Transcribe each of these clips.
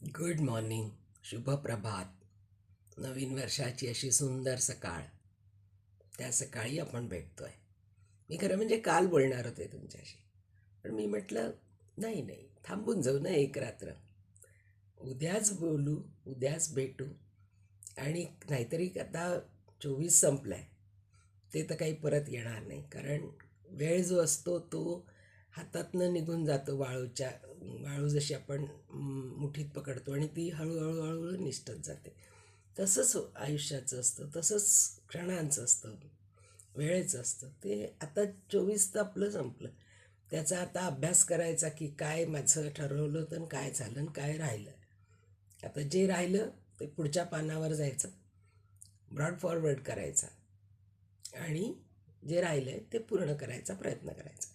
Good morning, शुभ प्रभात. नवीन वर्षाची अशी सुंदर सकाळ. त्या सकाळी आपण भेटतोय. मी खरं म्हणजे काल बोलणार होते तुमच्याशी, पण मी म्हटलं नाही नाही, थांबून जाऊ ना एक रात्र. उद्याच बोलू, उद्याच भेटू. आणि नाहीतरी आता 24 संपलाय, ते तर काही परत येणार नाही. कारण वेळ जो असतो तो हातातनं निघून जातो. वाळू जशी आपण मुठीत पकडतो आणि ती हळूहळू हळूहळू निसटत जाते. तसंच आयुष्याचं असतं, तसंच क्षणांचं असतं, वेळेचं असतं. ते आता 24 तर आपलं संपलं. त्याचा आता अभ्यास करायचा की काय माझं ठरवलं होतं आणि काय झालं आणि काय राहिलं. आता जे राहिलं ते पुढच्या पानावर जायचं, ब्रॉड फॉरवर्ड करायचा आणि जे राहिलं आहे ते पूर्ण करायचा प्रयत्न करायचा.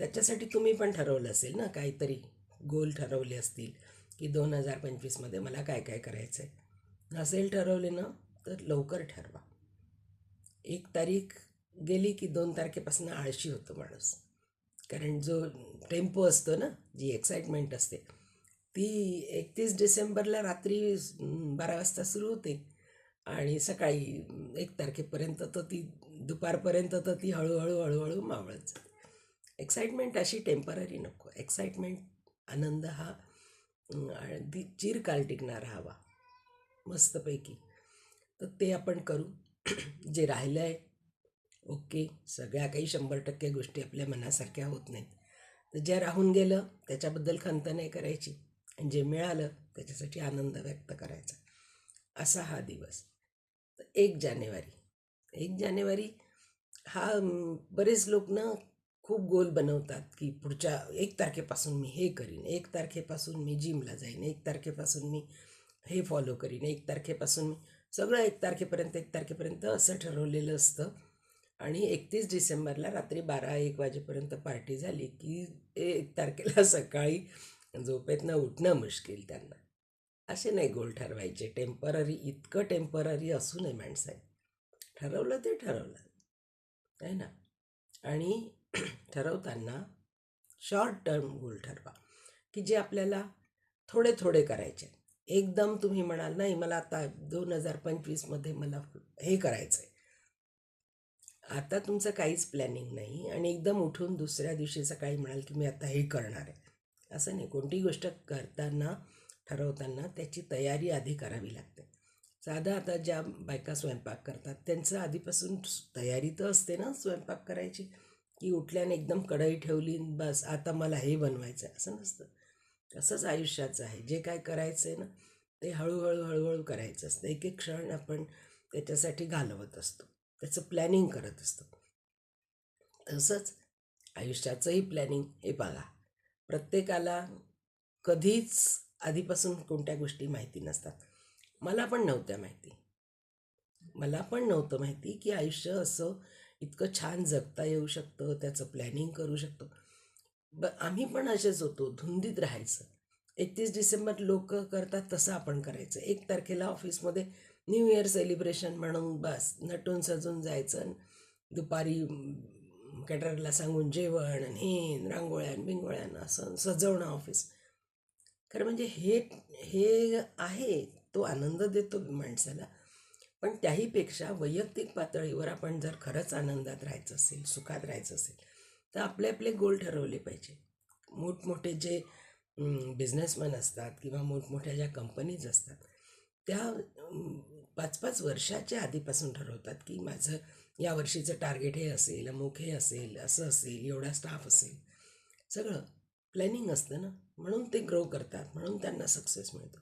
त्याच्यासाठी तुम्ही पण ठरवलं असेल ना, काहीतरी गोल ठरवले असतील की 2025मध्ये मला काय काय करायचं आहे. नसेल ठरवले ना, तर लवकर ठरवा. 1 तारीख गेली की 2 तारखेपासून आळशी होतो माणूस. कारण जो टेम्पो असतो ना, जी एक्साइटमेंट असते, ती 31 डिसेंबरला रात्री 12 वाजता सुरू होते आणि सकाळी 1 तारखेपर्यंत तर ती दुपारपर्यंत तर ती हळूहळू हळूहळू मावळत जाते. एक्साइटमेंट अशी टेम्पररी नको. एक्साइटमेंट, आनंद हा चिरकाल टिकणारा हवा मस्तपैकी. तर ते आपण करू. जे राहिलं आहे, ओके, सगळ्या काही 100% गोष्टी आपल्या मनासारख्या होत नाहीत. तर ज्या राहून गेलं त्याच्याबद्दल खंत नाही करायची आणि जे मिळालं त्याच्यासाठी आनंद व्यक्त करायचा. असा हा दिवस. तर 1 जानेवारी हा बरेच लोक ना खूप गोल बनवतात की पुढच्या 1 तारखेपासून मी हे करीन, 1 तारखेपासून मी जिमला जाईन, 1 तारखेपासून मी हे फॉलो करीन, 1 तारखेपासून मी सगळं 1 तारखेपर्यंत असं ठरवलेलं असतं. आणि 31 डिसेंबरला रात्री 12-1 वाजेपर्यंत पार्टी झाली की 1 तारखेला सकाळी झोपेतनं उठणं मुश्किल त्यांना. असे नाही गोल ठरवायचे टेम्पररी. इतकं टेम्पररी असू नये माणसाने. ठरवलं ते ठरवलं आहे ना. आणि ठरवताना शॉर्ट टर्म गोल ठरवा की जे आपल्याला थोडे थोडे करायचे. एकदम तुम्ही म्हणाल नाही मला आता 2025मध्ये मला हे करायचं आहे, आता तुमचं काहीच प्लॅनिंग नाही आणि एकदम उठून दुसऱ्या दिवशी सकाळी म्हणाल की मी आता हे करणार आहे, असं नाही. कोणतीही गोष्ट करताना, ठरवताना त्याची तयारी आधी करावी लागते. साधं आता ज्या बायका स्वयंपाक करतात त्यांचं आधीपासून तयारी तर असते ना स्वयंपाक करायची, की उठल्याने एकदम कढई ठेवली बस आता मला हे बनवायचं आहे, असं नसतं. तसंच आयुष्याचं आहे. जे काय करायचं आहे ना ते हळूहळू हळूहळू करायचं असतं. एक एक क्षण आपण त्याच्यासाठी घालवत असतो, त्याचं प्लॅनिंग करत असतो. तसंच आयुष्याचंही प्लॅनिंग हे बघा. प्रत्येकाला कधीच आधीपासून कोणत्या गोष्टी माहिती नसतात. मला पण नव्हत्या माहिती. मला पण नव्हतं माहिती की आयुष्य असं इतकं छान जगता येऊ शकतं, त्याचं प्लॅनिंग करू शकतो. आम्ही पण असेच होतो, धुंदीत राहायचं. 31 डिसेंबर लोक करतात तसं आपण करायचं. 1 तारखेला ऑफिसमध्ये न्यू इयर सेलिब्रेशन म्हणून बस नटून सजून जायचं आणि दुपारी कॅटररला सांगून जेवण आणि हे रांगोळ्या बिंगोळ्यानं असं सजवणं ऑफिस. खरं म्हणजे हे हे आहे, तो आनंद देतो माणसाला. पण त्याहीपेक्षा वैयक्तिक पातळीवर आपण जर खरंच आनंदात राहायचं असेल, सुखात राहायचं असेल, तर आपले आपले गोल ठरवले पाहिजे. मोठमोठे जे बिझनेसमॅन असतात किंवा मोठमोठ्या ज्या कंपनीज असतात त्या 5-5 वर्षाच्या आधीपासून ठरवतात की माझं या वर्षीचं टार्गेट हे असेल, अमुक हे असेल, असं असेल, एवढा स्टाफ असेल. सगळं प्लॅनिंग असतं ना, म्हणून ते ग्रो करतात, म्हणून त्यांना सक्सेस मिळतो.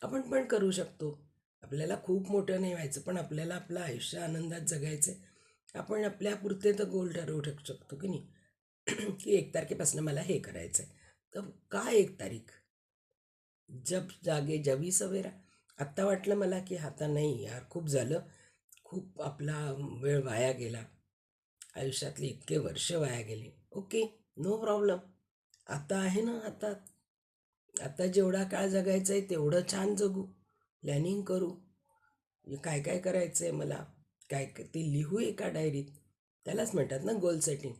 आपण पण करू शकतो. आपल्याला खूप मोठं नाही व्हायचं, पण आपल्याला आपलं आयुष्य आनंदात जगायचं. आपण आपल्यापुरते तर गोल ठरवू शकतो की नाही. की 1 तारखेपासून मला हे करायचं आहे. तर का 1 तारीख? जब जागे जभी सवेरा. आत्ता वाटलं मला की आता नाही यार, खूप झालं, खूप आपला वेळ वाया गेला, आयुष्यातले इतके वर्ष वाया गेले. Okay, no problem. आता आहे ना हातात. आता जेवढा काळ जगायचं आहे तेवढं छान जगू, प्लॅनिंग करू. काय काय करायचं आहे मला, काय ते लिहू एका डायरीत. त्यालाच म्हणतात ना गोल सेटिंग.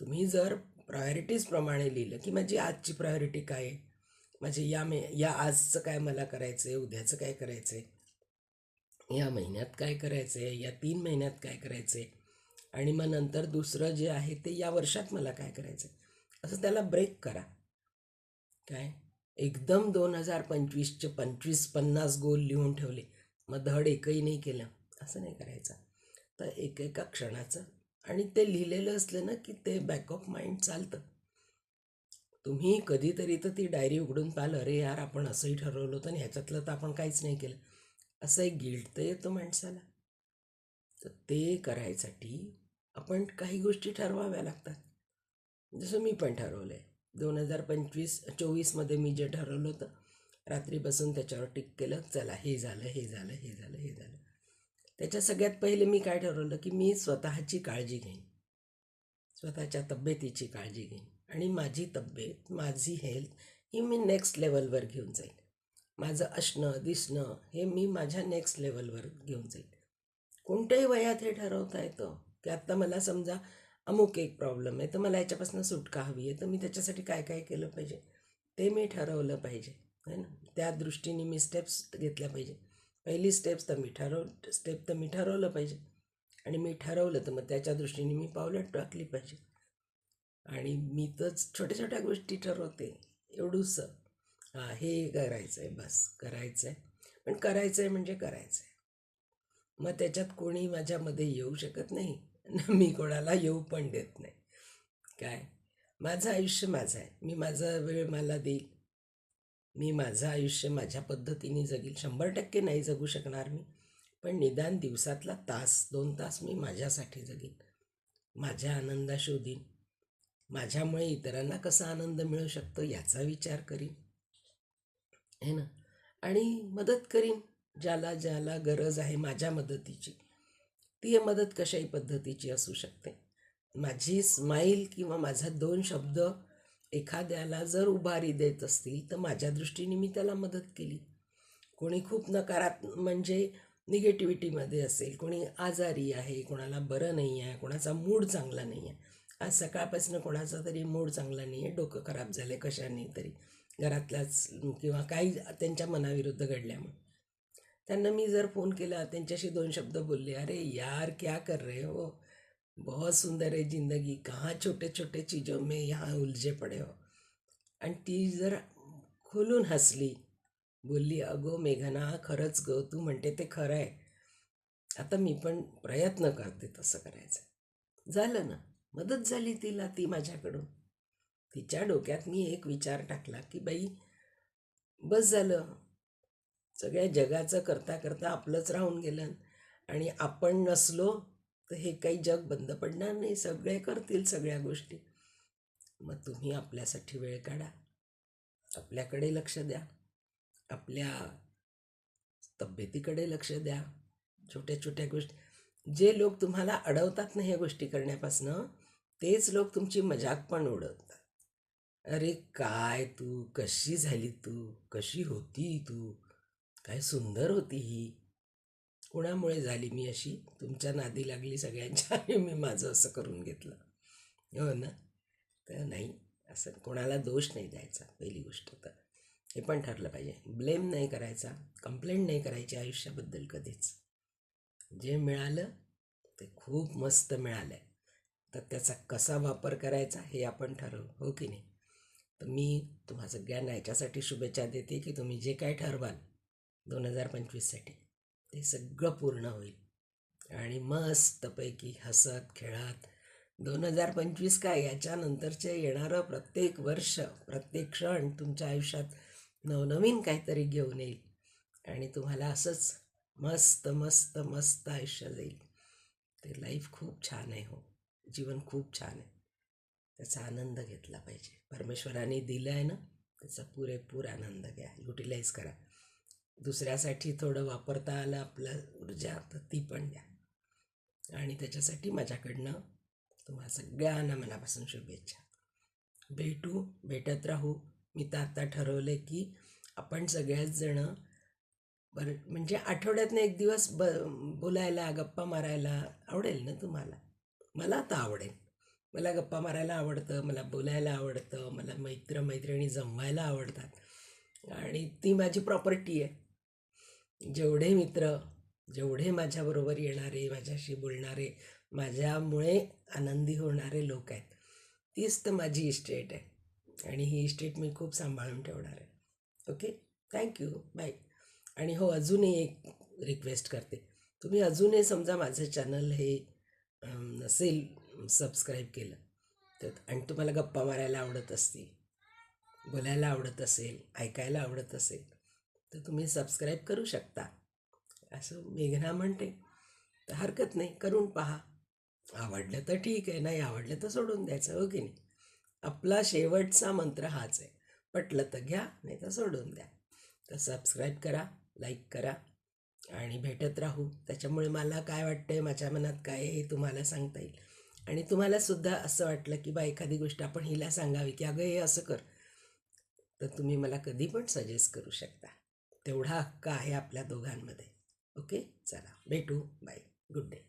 तुम्ही जर प्रायोरिटीजप्रमाणे लिहिलं की माझी आजची प्रायोरिटी काय आहे, माझे या आजचं काय मला करायचं आहे, उद्याचं काय करायचं आहे, या महिन्यात काय करायचं आहे, या 3 महिन्यात काय करायचं आहे, आणि मग नंतर दुसरं जे आहे ते या वर्षात मला काय करायचं आहे, असं त्याला ब्रेक करा. काय एकदम 2025चे 25-50 गोल लिहून ठेवले, मग धड एकही नाही केलं, असं नाही करायचं. तर एकेका क्षणाचं, आणि ते लिहिलेलं असलं ना की ते बॅक ऑफ माइंड चालतं. तुम्ही कधीतरी तर ती डायरी उघडून पाहिलं, अरे यार आपण असंही ठरवलं होतं आणि ह्याच्यातलं तर आपण काहीच नाही केलं, असं एक गिल्ट तर येतो माणसाला. तर ते करायसाठी आपण काही गोष्टी ठरवाव्या लागतात. जसं मी पण ठरवलं आहे, 2024मध्ये मी जे ठरवलं होतं, रात्री बसून त्याच्यावर टिक केलं, चला हे झालं, हे झालं, हे झालं, हे झालं. त्याच्या सगळ्यात पहिले मी काय ठरवलं की मी स्वतःची काळजी घेईन, स्वतःच्या तब्येतीची काळजी घेईन, आणि माझी तब्येत, माझी हेल्थ ही मी नेक्स्ट लेवलवर घेऊन जाईल. माझं असणं दिसणं हे मी माझ्या नेक्स्ट लेवलवर घेऊन जाईल. कोणत्याही वयात हे ठरवता येतं की आत्ता मला समजा अमुक एक प्रॉब्लेम आहे, तर मला याच्यापासून सुटका हवी आहे, तर मी त्याच्यासाठी काय काय केलं पाहिजे ते मी ठरवलं पाहिजे, है ना. त्या दृष्टीने मी स्टेप्स घेतल्या पाहिजे. पहिली स्टेप तर मी ठरवलं पाहिजे, आणि मी ठरवलं तर मग त्याच्या दृष्टीने मी पावलं टाकली पाहिजे. आणि मी तर छोट्या छोट्या गोष्टी ठरवते, एवढूसं, हां हे करायचं आहे, बस करायचं आहे, पण करायचं आहे म्हणजे करायचं आहे. मग त्याच्यात कोणी माझ्यामध्ये येऊ शकत नाही, मी कोणाला येऊ पण देत नाही. काय, माझं आयुष्य माझं आहे, मी माझा वेळ मला देईल, मी माझं आयुष्य माझ्या पद्धतीने जगील. 100% नाही जगू शकणार मी, पण निदान दिवसातला 1-2 तास मी माझ्यासाठी जगीन, माझ्या आनंदा शोधीन, माझ्यामुळे इतरांना कसा आनंद मिळू शकतो याचा विचार करीन, है ना. आणि मदत करीन, ज्याला ज्याला गरज आहे माझ्या मदतीची. ती मदत कशाही पद्धतीची असू शकते. माझी स्माईल किंवा माझा 2 शब्द एखाद्याला जर उभारी देत असतील तर माझ्या दृष्टीने मी त्याला मदत केली. कोणी खूप म्हणजे निगेटिव्हिटीमध्ये असेल, कोणी आजारी आहे, कोणाला बरं नाही आहे, कोणाचा मूड चांगला नाही आहे. आज सकाळपासून कोणाचा तरी मूड चांगला नाही आहे, डोकं खराब झालं आहे कशाने तरी, घरातल्याच किंवा काही त्यांच्या मनाविरुद्ध घडल्यामुळे. त्यांना मी जर फोन केला, त्यांच्याशी 2 शब्द बोलले, अरे यार क्या कर रहे हो, बहुत सुंदर है जिंदगी, कहाँ छोटे छोटे चीज़ों में यहाँ उलझे पडे हो. आणि ती जर खोलून हसली, बोलली, अगो मेघना खरंच ग, तू म्हणते ते खरं आहे, आता मी पण प्रयत्न करते तसं करायचं, झालं ना, मदत झाली तिला ती माझ्याकडून. तिच्या डोक्यात मी एक विचार टाकला की बाई बस झालं, सगळ्या जगाचं करता करता आपलंच राहून गेलं, आणि आपण नसलो तर हे काही जग बंद पडणार नाही, सगळे करतील सगळ्या गोष्टी. मग तुम्ही आपल्यासाठी वेळ काढा, आपल्याकडे लक्ष द्या, आपल्या तब्येतीकडे लक्ष द्या, छोट्या छोट्या गोष्टी. जे लोक तुम्हाला अडवतात ना ह्या गोष्टी करण्यापासनं, तेच लोक तुमची मजाक पण उडवतात. अरे काय तू कशी झाली, तू कशी होती, तू काय सुंदर होती ही, कोणामुळे झाली मी अशी, तुमच्या नादी लागली सगळ्यांच्या आणि मी माझं असं करून घेतलं, हो ना. तर नाही, असं कोणाला दोष नाही द्यायचा, पहिली गोष्ट तर हे पण ठरलं पाहिजे. ब्लेम नाही करायचा, कंप्लेंट नाही करायची आयुष्याबद्दल कधीच. जे मिळालं ते खूप मस्त मिळालं आहे, तर त्याचा कसा वापर करायचा हे आपण ठरवू, हो की नाही. तर मी तुम्हा सगळ्यांना याच्यासाठी शुभेच्छा देते की तुम्ही जे काय ठरवाल 2025साठी ते सगळं पूर्ण होईल, आणि मस्तपैकी हसत खेळत 2025 काय, याच्यानंतरचे येणारं प्रत्येक वर्ष, प्रत्येक क्षण तुमच्या आयुष्यात नवनवीन काहीतरी घेऊन येईल, आणि तुम्हाला असंच मस्त मस्त मस्त आयुष्य जाईल. ते लाईफ खूप छान आहे, हो, जीवन खूप छान आहे, त्याचा आनंद घेतला पाहिजे. परमेश्वराने दिलं आहे ना, त्याचा पुरेपूर आनंद घ्या, युटिलाइज करा. दुसऱ्यासाठी थोडं वापरता आलं आपलं ऊर्जा तर ती पण द्या, आणि त्याच्यासाठी माझ्याकडनं तुम्हाला सगळ्यांना मनापासून शुभेच्छा. भेटत राहू. मी तर आता ठरवलं आहे की आपण सगळ्याच जणं बरं, म्हणजे आठवड्यातनं एक दिवस बोलायला, गप्पा मारायला आवडेल ना तुम्हाला. मला तर आवडेल, मला गप्पा मारायला आवडतं, मला बोलायला आवडतं, मला मैत्रिणी जमवायला आवडतात. आणि ती माझी प्रॉपर्टी आहे. जेवढे मित्र, जेवढे माझ्याबरोबर येणारे, माझ्याशी बोलणारे, माझ्यामुळे आनंदी होणारे लोक आहेत, तीच तर माझी इस्टेट आहे आणि ही इस्टेट मी खूप सांभाळून ठेवणार आहे. Okay, thank you, bye. आणि हो, अजूनही एक रिक्वेस्ट करते. तुम्ही अजूनही समजा माझं चॅनल हे नसेल सबस्क्राईब केलं तर, आणि तुम्हाला गप्पा मारायला आवडत असतील, बोलायला आवडत असेल, ऐकायला आवडत असेल, तर तुम्ही सबस्क्राईब करू शकता. असं मेघना म्हणते, तर हरकत नाही, करून पहा. आवडलं तर ठीक आहे, नाही आवडलं तर सोडून द्यायचं, हो की नाही. आपला शेवटचा मंत्र हाच आहे, पटलं तर घ्या, नाही तर सोडून द्या. तर सबस्क्राईब करा, लाईक करा आणि भेटत राहू. त्याच्यामुळे मला काय वाटतंय, माझ्या मनात काय आहे, हे तुम्हाला सांगता येईल. आणि तुम्हाला सुद्धा असं वाटलं की बा एखादी गोष्ट आपण हिला सांगावी की अगं हे असं कर, तर तुम्ही मला कधी पण सजेस्ट करू शकता. तेवढा हक्क आहे आपल्या दोघांमध्ये. ओके, चला भेटू, बाय, गुड डे.